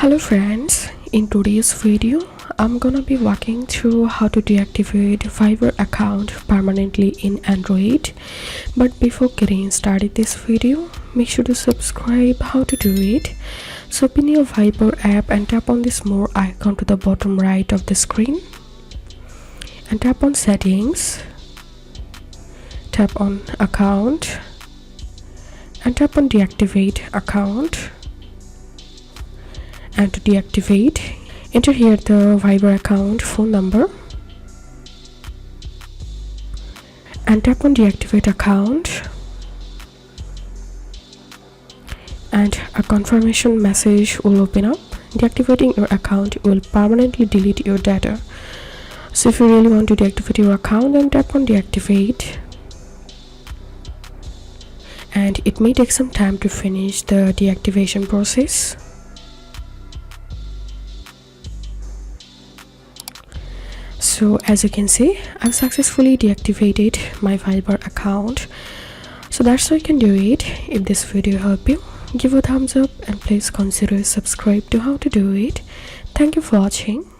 Hello friends, in today's video I'm gonna be walking through how to deactivate Viber account permanently in Android. But before getting started this video, make sure to subscribe. How to do it? So open your Viber app and tap on this more icon to the bottom right of the screen and tap on settings, tap on account and tap on deactivate account. And to deactivate, enter here the Viber account phone number and tap on deactivate account, and a confirmation message will open up. Deactivating your account will permanently delete your data. So if you really want to deactivate your account, then tap on deactivate, and it may take some time to finish the deactivation process. So as you can see, I've successfully deactivated my Viber account. So that's how you can do it. If this video helped you, give a thumbs up and please consider subscribe to how to do it. Thank you for watching.